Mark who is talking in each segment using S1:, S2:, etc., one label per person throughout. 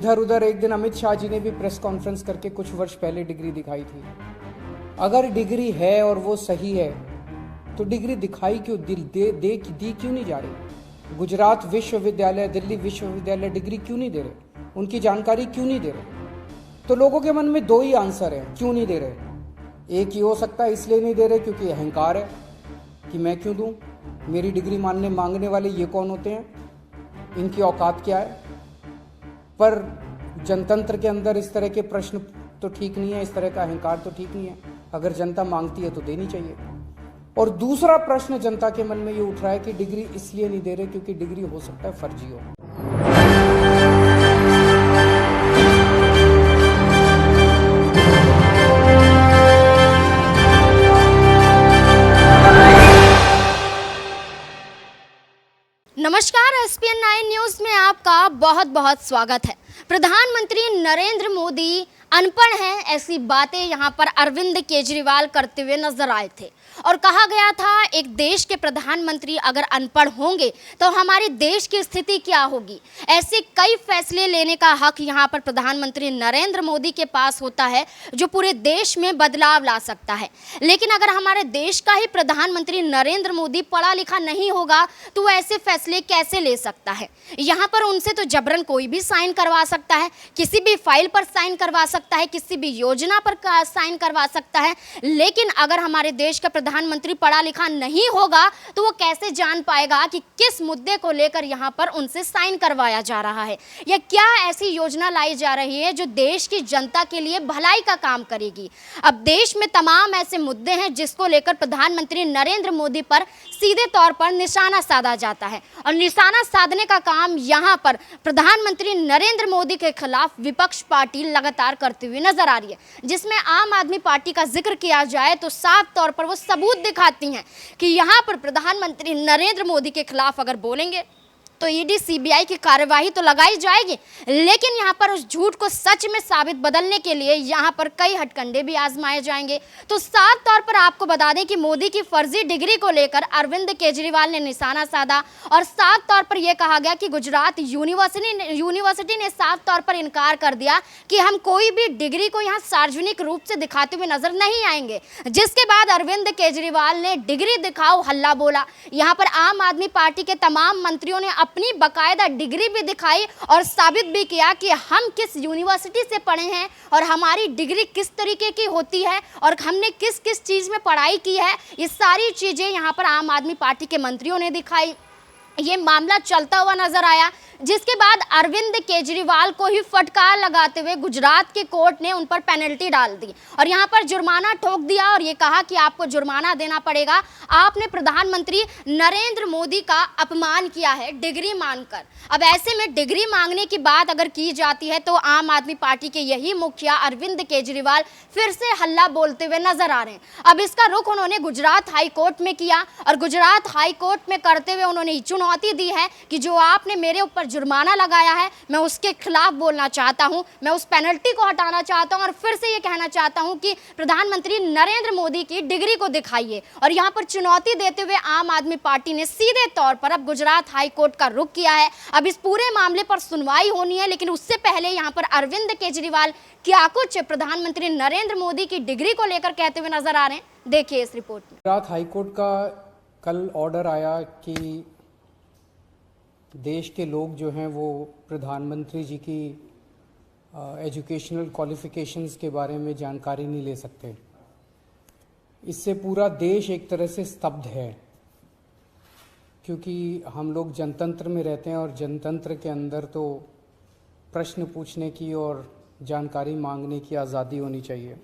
S1: इधर उधर एक दिन अमित शाह जी ने भी प्रेस कॉन्फ्रेंस करके कुछ वर्ष पहले डिग्री दिखाई थी। अगर डिग्री है और वो सही है तो डिग्री दिखाई क्यों दी क्यों नहीं जा रही? गुजरात विश्वविद्यालय, दिल्ली विश्वविद्यालय डिग्री क्यों नहीं दे रहे? उनकी जानकारी क्यों नहीं दे रहे? तो लोगों के मन में दो ही आंसर है क्यों नहीं दे रहे। एक ही हो सकता है इसलिए नहीं दे रहे क्योंकि अहंकार है कि मैं क्यों दूं, मेरी डिग्री मांगने वाले ये कौन होते हैं, इनकी औकात क्या है। पर जनतंत्र के अंदर इस तरह के प्रश्न तो ठीक नहीं है, इस तरह का अहंकार तो ठीक नहीं है। अगर जनता मांगती है तो देनी चाहिए। और दूसरा प्रश्न जनता के मन में ये उठ रहा है कि डिग्री इसलिए नहीं दे रहे क्योंकि डिग्री हो सकता है फर्जी हो।
S2: नमस्कार, एसपीएन 9 न्यूज में आपका बहुत बहुत स्वागत है। प्रधानमंत्री नरेंद्र मोदी अनपढ़ हैं, ऐसी बातें यहां पर अरविंद केजरीवाल करते हुए नजर आए थे और कहा गया था एक देश के प्रधानमंत्री अगर अनपढ़ होंगे तो हमारे देश की स्थिति क्या होगी। ऐसे कई फैसले लेने का हक यहां पर प्रधानमंत्री नरेंद्र मोदी के पास होता है जो पूरे देश में बदलाव ला सकता है। लेकिन अगर हमारे देश का ही प्रधानमंत्री नरेंद्र मोदी पढ़ा लिखा नहीं होगा तो वो ऐसे फैसले कैसे ले सकता है। यहाँ पर उनसे तो जबरन कोई भी साइन करवा सकता है, किसी भी फाइल पर साइन करवा सकता है, किसी भी योजना पर साइन करवा सकता है। लेकिन अगर हमारे देश का प्रधानमंत्री पढ़ा लिखा नहीं होगा तो वो कैसे जान पाएगा कि किस मुद्दे को लेकर यहाँ पर उनसे साइन करवाया जा रहा है या क्या ऐसी योजना लाई जा रही है जो देश की जनता के लिए भलाई का काम करेगी। अब देश में तमाम ऐसे मुद्दे हैं जिसको लेकर प्रधानमंत्री नरेंद्र मोदी पर सीधे तौर पर निशाना साधा जाता है और निशाना साधने का काम यहाँ पर प्रधानमंत्री नरेंद्र मोदी के खिलाफ विपक्ष पार्टी लगातार करती हुई नजर आ रही है। जिसमें आम आदमी पार्टी का जिक्र किया जाए तो साफ तौर पर वो सबूत दिखाती हैं कि यहाँ पर प्रधानमंत्री नरेंद्र मोदी के खिलाफ अगर बोलेंगे तो ईडी सीबीआई की कार्यवाही तो लगाई जाएगी, लेकिन यहाँ पर उस झूठ को सच में साबित बदलने के लिए यहाँ पर कई हथकंडे भी आजमाए जाएंगे। तो साफ तौर पर आपको बता दें कि मोदी की फर्जी डिग्री को लेकर अरविंद केजरीवाल ने निशाना साधा और साफ तौर पर यह कहा गया कि गुजरात यूनिवर्सिटी ने साफ तौर पर इनकार कर दिया कि हम कोई भी डिग्री को यहाँ सार्वजनिक रूप से दिखाते हुए नजर नहीं आएंगे। जिसके बाद अरविंद केजरीवाल ने डिग्री दिखाओ हल्ला बोला। यहाँ पर आम आदमी पार्टी के तमाम मंत्रियों ने अपनी बकायदा डिग्री भी दिखाई और साबित भी किया कि हम किस यूनिवर्सिटी से पढ़े हैं और हमारी डिग्री किस तरीके की होती है और हमने किस किस चीज़ में पढ़ाई की है। ये सारी चीज़ें यहाँ पर आम आदमी पार्टी के मंत्रियों ने दिखाई। ये मामला चलता हुआ नजर आया, जिसके बाद अरविंद केजरीवाल को ही फटकार लगाते हुए गुजरात के कोर्ट ने उन पर पेनल्टी डाल दी और यहाँ पर जुर्माना ठोक दिया और ये कहा कि आपको जुर्माना देना पड़ेगा, आपने प्रधानमंत्री नरेंद्र मोदी का अपमान किया है डिग्री मांगकर। अब ऐसे में डिग्री मांगने की बात अगर की जाती है तो आम आदमी पार्टी के यही मुखिया अरविंद केजरीवाल फिर से हल्ला बोलते हुए नजर आ रहे हैं। अब इसका रुख उन्होंने गुजरात हाई कोर्ट में किया और गुजरात हाई कोर्ट में करते हुए उन्होंने चुनौती दी है कि जो आपने मेरे ऊपर जुर्माना लगाया है मैं उसके खिलाफ बोलना चाहता हूं, मैं उस पेनल्टी को हटाना चाहता हूं और फिर से ये कहना चाहता हूं कि प्रधानमंत्री नरेंद्र मोदी की डिग्री को दिखाइए। और यहां पर चुनौती देते हुए आम आदमी पार्टी ने सीधे तौर पर अब गुजरात हाई कोर्ट का रुख किया है। अब इस पूरे मामले पर सुनवाई होनी है, लेकिन उससे पहले यहां पर अरविंद केजरीवाल क्या कुछ प्रधानमंत्री नरेंद्र मोदी की डिग्री को लेकर कहते हुए नजर आ रहे हैं, देखिए इस रिपोर्ट में।
S1: गुजरात हाई कोर्ट का कल ऑर्डर आया कि देश के लोग जो हैं वो प्रधानमंत्री जी की एजुकेशनल क्वालिफिकेशंस के बारे में जानकारी नहीं ले सकते। इससे पूरा देश एक तरह से स्तब्ध है, क्योंकि हम लोग जनतंत्र में रहते हैं और जनतंत्र के अंदर तो प्रश्न पूछने की और जानकारी मांगने की आज़ादी होनी चाहिए।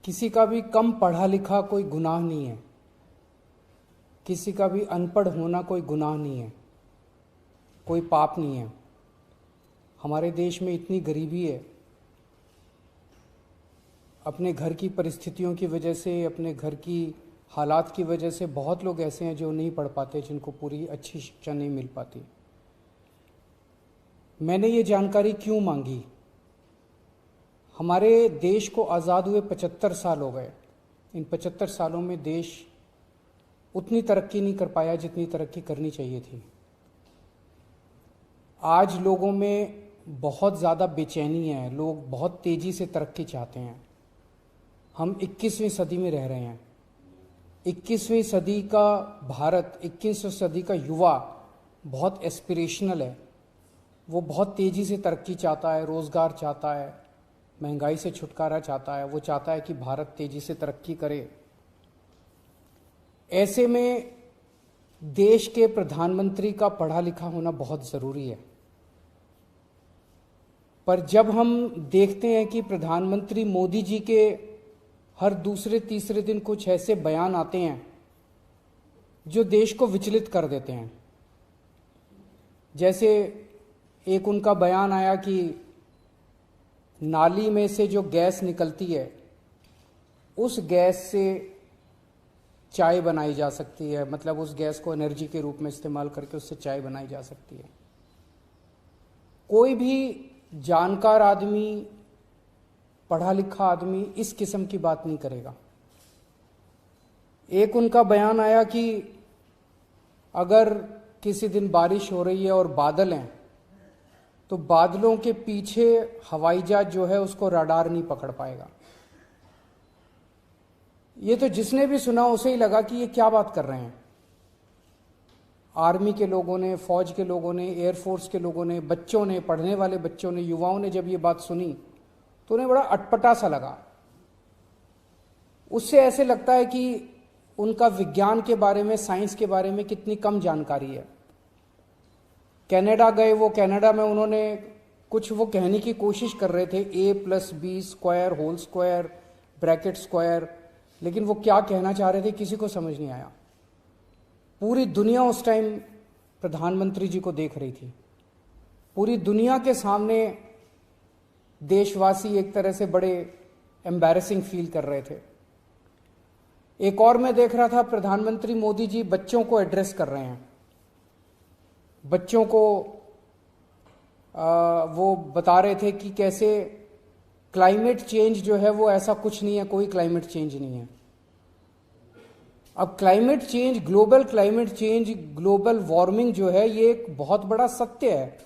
S1: किसी का भी कम पढ़ा लिखा कोई गुनाह नहीं है, किसी का भी अनपढ़ होना कोई गुनाह नहीं है, कोई पाप नहीं है। हमारे देश में इतनी गरीबी है, अपने घर की परिस्थितियों की वजह से, अपने घर की हालात की वजह से बहुत लोग ऐसे हैं जो नहीं पढ़ पाते, जिनको पूरी अच्छी शिक्षा नहीं मिल पाती। मैंने ये जानकारी क्यों मांगी? हमारे देश को आज़ाद हुए 75 साल हो गए। इन 75 सालों में देश उतनी तरक्की नहीं कर पाया जितनी तरक्की करनी चाहिए थी। आज लोगों में बहुत ज़्यादा बेचैनी है, लोग बहुत तेज़ी से तरक्की चाहते हैं। हम 21वीं सदी में रह रहे हैं। 21वीं सदी का भारत, 21वीं सदी का युवा बहुत एस्पिरेशनल है। वो बहुत तेज़ी से तरक्की चाहता है, रोज़गार चाहता है, महंगाई से छुटकारा चाहता है। वो चाहता है कि भारत तेज़ी से तरक्की करे। ऐसे में देश के प्रधानमंत्री का पढ़ा लिखा होना बहुत ज़रूरी है। पर जब हम देखते हैं कि प्रधानमंत्री मोदी जी के हर दूसरे तीसरे दिन कुछ ऐसे बयान आते हैं जो देश को विचलित कर देते हैं। जैसे एक उनका बयान आया कि नाली में से जो गैस निकलती है उस गैस से चाय बनाई जा सकती है, मतलब उस गैस को एनर्जी के रूप में इस्तेमाल करके उससे चाय बनाई जा सकती है। कोई भी जानकार आदमी, पढ़ा लिखा आदमी इस किस्म की बात नहीं करेगा। एक उनका बयान आया कि अगर किसी दिन बारिश हो रही है और बादल हैं तो बादलों के पीछे हवाई जहाज जो है उसको रडार नहीं पकड़ पाएगा। ये तो जिसने भी सुना उसे ही लगा कि ये क्या बात कर रहे हैं। आर्मी के लोगों ने, फौज के लोगों ने, एयरफोर्स के लोगों ने, बच्चों ने, पढ़ने वाले बच्चों ने, युवाओं ने जब ये बात सुनी तो उन्हें बड़ा अटपटा सा लगा। उससे ऐसे लगता है कि उनका विज्ञान के बारे में, साइंस के बारे में कितनी कम जानकारी है। कनाडा गए, वो कनाडा में उन्होंने कुछ वो कहने की कोशिश कर रहे थे, a+b² whole square bracket square, लेकिन वो क्या कहना चाह रहे थे किसी को समझ नहीं आया। पूरी दुनिया उस टाइम प्रधानमंत्री जी को देख रही थी। पूरी दुनिया के सामने देशवासी एक तरह से बड़े एम्बैरेसिंग फील कर रहे थे। एक और मैं देख रहा था, प्रधानमंत्री मोदी जी बच्चों को एड्रेस कर रहे हैं। बच्चों को वो बता रहे थे कि कैसे क्लाइमेट चेंज जो है वो ऐसा कुछ नहीं है, कोई क्लाइमेट चेंज नहीं है। अब climate change, global climate change, global warming जो है ये एक बहुत बड़ा सत्य है।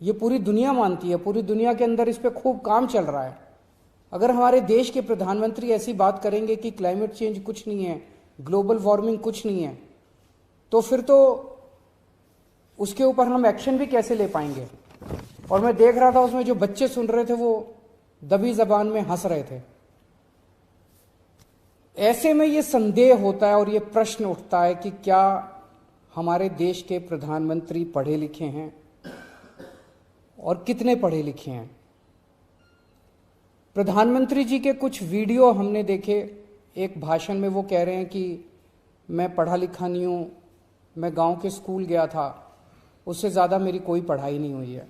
S1: ये पूरी दुनिया मानती है, पूरी दुनिया के अंदर इस पे खूब काम चल रहा है। अगर हमारे देश के प्रधानमंत्री ऐसी बात करेंगे कि क्लाइमेट चेंज कुछ नहीं है, ग्लोबल वार्मिंग कुछ नहीं है, तो फिर तो उसके ऊपर हम एक्शन भी कैसे ले पाएंगे। और मैं देख रहा था उसमें जो बच्चे सुन रहे थे वो दबी जबान में हंस रहे थे। ऐसे में ये संदेह होता है और ये प्रश्न उठता है कि क्या हमारे देश के प्रधानमंत्री पढ़े लिखे हैं और कितने पढ़े लिखे हैं। प्रधानमंत्री जी के कुछ वीडियो हमने देखे। एक भाषण में वो कह रहे हैं कि मैं पढ़ा लिखा नहीं हूं, मैं गांव के स्कूल गया था, उससे ज्यादा मेरी कोई पढ़ाई नहीं हुई है।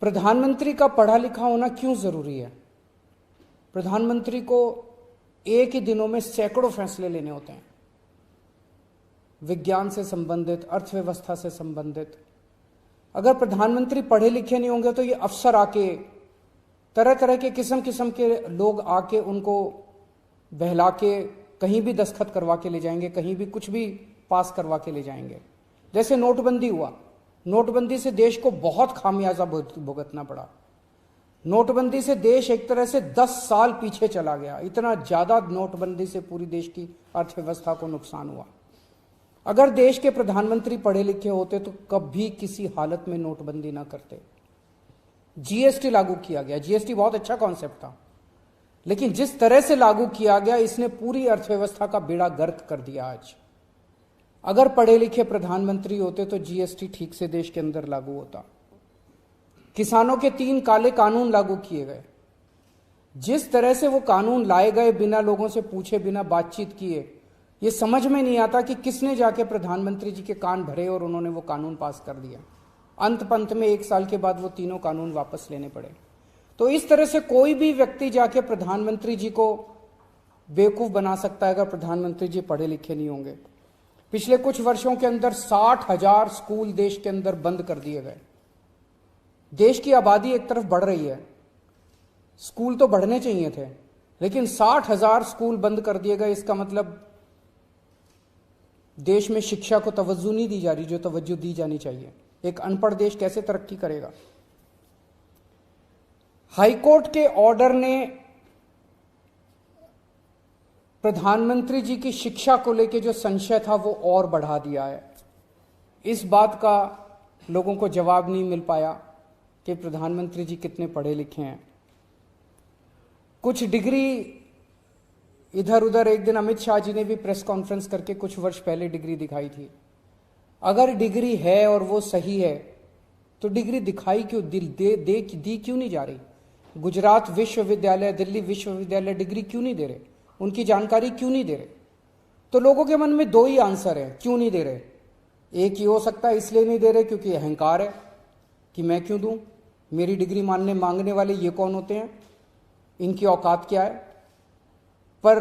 S1: प्रधानमंत्री का पढ़ा लिखा होना क्यों जरूरी है। प्रधानमंत्री को एक ही दिनों में सैकड़ों फैसले लेने होते हैं, विज्ञान से संबंधित, अर्थव्यवस्था से संबंधित। अगर प्रधानमंत्री पढ़े लिखे नहीं होंगे तो ये अफसर आके, तरह तरह के किस्म किस्म के लोग आके उनको बहला के कहीं भी दस्तखत करवा के ले जाएंगे, कहीं भी कुछ भी पास करवा के ले जाएंगे। जैसे नोटबंदी हुआ, नोटबंदी से देश को बहुत खामियाजा भुगतना पड़ा। नोटबंदी से देश एक तरह से 10 साल पीछे चला गया। इतना ज्यादा नोटबंदी से पूरी देश की अर्थव्यवस्था को नुकसान हुआ। अगर देश के प्रधानमंत्री पढ़े लिखे होते तो कभी किसी हालत में नोटबंदी ना करते। जीएसटी लागू किया गया, जीएसटी बहुत अच्छा कॉन्सेप्ट था, लेकिन जिस तरह से लागू किया गया इसने पूरी अर्थव्यवस्था का बेड़ा गर्क कर दिया। आज अगर पढ़े लिखे प्रधानमंत्री होते तो जीएसटी ठीक से देश के अंदर लागू होता। किसानों के 3 काले कानून लागू किए गए। जिस तरह से वो कानून लाए गए, बिना लोगों से पूछे, बिना बातचीत किए, ये समझ में नहीं आता कि किसने जाके प्रधानमंत्री जी के कान भरे और उन्होंने वो कानून पास कर दिया। अंत पंत में 1 साल के बाद वो तीनों कानून वापस लेने पड़े। तो इस तरह से कोई भी व्यक्ति जाके प्रधानमंत्री जी को बेवकूफ बना सकता है अगर प्रधानमंत्री जी पढ़े लिखे नहीं होंगे। पिछले कुछ वर्षों के अंदर 60,000 स्कूल देश के अंदर बंद कर दिए गए। देश की आबादी एक तरफ बढ़ रही है, स्कूल तो बढ़ने चाहिए थे, लेकिन 60,000 स्कूल बंद कर दिए गए। इसका मतलब देश में शिक्षा को तवज्जो नहीं दी जा रही जो तवज्जो दी जानी चाहिए। एक अनपढ़ देश कैसे तरक्की करेगा? हाईकोर्ट के ऑर्डर ने प्रधानमंत्री जी की शिक्षा को लेकर जो संशय था वो और बढ़ा दिया है। इस बात का लोगों को जवाब नहीं मिल पाया कि प्रधानमंत्री जी कितने पढ़े लिखे हैं। कुछ डिग्री इधर उधर, एक दिन अमित शाह जी ने भी प्रेस कॉन्फ्रेंस करके कुछ वर्ष पहले डिग्री दिखाई थी। अगर डिग्री है और वो सही है तो डिग्री दिखाई क्यों दी क्यों नहीं जा रही? गुजरात विश्वविद्यालय, दिल्ली विश्वविद्यालय डिग्री क्यों नहीं दे रहे? उनकी जानकारी क्यों नहीं दे रहे? तो लोगों के मन में दो ही आंसर है क्यों नहीं दे रहे। एक ही हो सकता है इसलिए नहीं दे रहे क्योंकि अहंकार है कि मैं क्यों दूं, मेरी डिग्री मांगने वाले ये कौन होते हैं, इनकी औकात क्या है। पर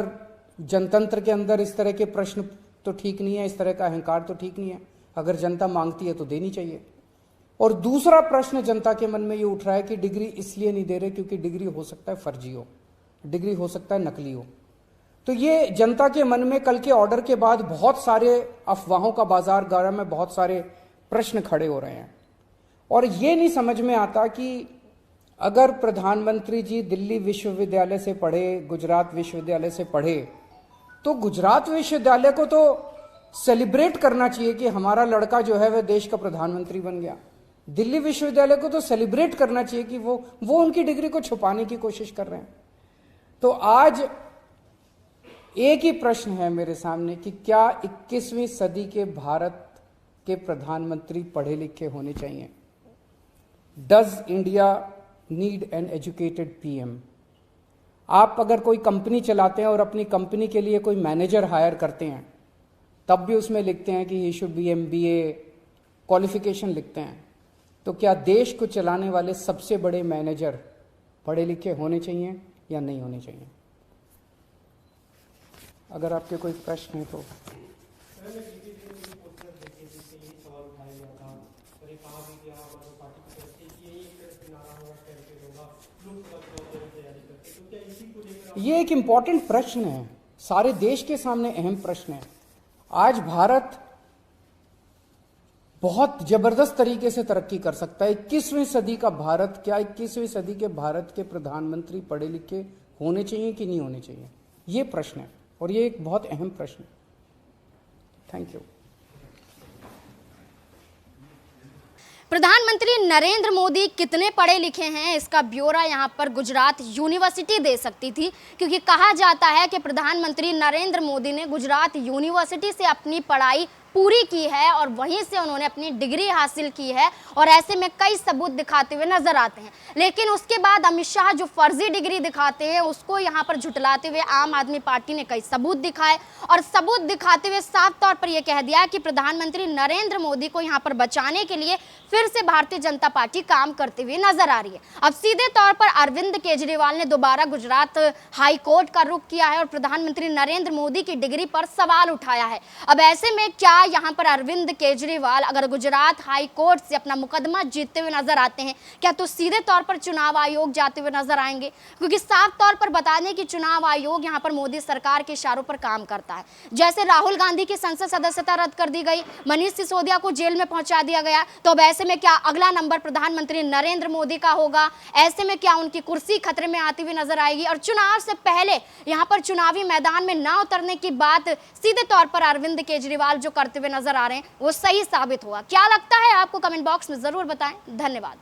S1: जनतंत्र के अंदर इस तरह के प्रश्न तो ठीक नहीं है, इस तरह का अहंकार तो ठीक नहीं है। अगर जनता मांगती है तो देनी चाहिए। और दूसरा प्रश्न जनता के मन में ये उठ रहा है कि डिग्री इसलिए नहीं दे रहे क्योंकि डिग्री हो सकता है फर्जी हो, डिग्री हो सकता है नकली हो। तो ये जनता के मन में कल के ऑर्डर के बाद बहुत सारे अफवाहों का बाजार गर्म में, बहुत सारे प्रश्न खड़े हो रहे हैं। और ये नहीं समझ में आता कि अगर प्रधानमंत्री जी दिल्ली विश्वविद्यालय से पढ़े, गुजरात विश्वविद्यालय से पढ़े, तो गुजरात विश्वविद्यालय को तो सेलिब्रेट करना चाहिए कि हमारा लड़का जो है वह देश का प्रधानमंत्री बन गया। दिल्ली विश्वविद्यालय को तो सेलिब्रेट करना चाहिए कि वो उनकी डिग्री को छुपाने की कोशिश कर रहे हैं। तो आज एक ही प्रश्न है मेरे सामने कि क्या 21वीं सदी के भारत के प्रधानमंत्री पढ़े लिखे होने चाहिए? Does India need an educated PM? आप अगर कोई कंपनी चलाते हैं और अपनी कंपनी के लिए कोई मैनेजर हायर करते हैं, तब भी उसमें लिखते हैं कि he should be MBA qualification लिखते हैं। तो क्या देश को चलाने वाले सबसे बड़े मैनेजर पढ़े लिखे होने चाहिए या नहीं होने चाहिए? अगर आपके कोई प्रश्न है तो। ये एक इंपॉर्टेंट प्रश्न है, सारे देश के सामने अहम प्रश्न है। आज भारत बहुत जबरदस्त तरीके से तरक्की कर सकता है। 21वीं सदी का भारत, क्या 21वीं सदी के भारत के प्रधानमंत्री पढ़े लिखे होने चाहिए कि नहीं होने चाहिए? ये प्रश्न है और ये एक बहुत अहम प्रश्न है। Thank you.
S2: प्रधानमंत्री नरेंद्र मोदी कितने पढ़े लिखे हैं इसका ब्यौरा यहाँ पर गुजरात यूनिवर्सिटी दे सकती थी, क्योंकि कहा जाता है कि प्रधानमंत्री नरेंद्र मोदी ने गुजरात यूनिवर्सिटी से अपनी पढ़ाई पूरी की है और वहीं से उन्होंने अपनी डिग्री हासिल की है और ऐसे में कई सबूत दिखाते हुए नजर आते हैं। लेकिन उसके बाद अमित शाह जो फर्जी डिग्री दिखाते हैं उसको यहाँ पर झुटलाते हुए आम आदमी पार्टी ने कई सबूत दिखाए और सबूत दिखाते हुए साफ तौर पर यह कह दिया कि प्रधानमंत्री नरेंद्र मोदी को यहाँ पर बचाने के लिए फिर से भारतीय जनता पार्टी काम करते हुए नजर आ रही है। अब सीधे तौर पर अरविंद केजरीवाल ने दोबारा गुजरात हाई कोर्ट का रुख किया है और प्रधानमंत्री नरेंद्र मोदी की डिग्री पर सवाल उठाया है। अब ऐसे में क्या यहाँ पर अरविंद केजरीवाल अगर गुजरात हाई कोर्ट से अपना मुकदमा जीतते हुए नजर आते हैं, क्या तो सीधे तौर पर चुनाव आयोग जाते हुए नजर आएंगे? क्योंकि साफ तौर पर बता दें कि चुनाव आयोग यहाँ पर मोदी सरकार के इशारों पर काम करता है। जैसे राहुल गांधी की संसद सदस्यता रद्द कर दी गई, मनीष सिसोदिया को जेल में पहुंचा दिया गया, तो अब ऐसे में क्या अगला नंबर प्रधानमंत्री नरेंद्र मोदी का होगा? ऐसे में क्या उनकी कुर्सी खतरे में आती हुई नजर आएगी? और चुनाव से पहले यहाँ पर चुनावी मैदान में ना उतरने की बात सीधे तौर पर अरविंद केजरीवाल जो करते हुए नजर आ रहे हैं वो सही साबित हुआ। क्या लगता है आपको? कमेंट बॉक्स में जरूर बताएं। धन्यवाद।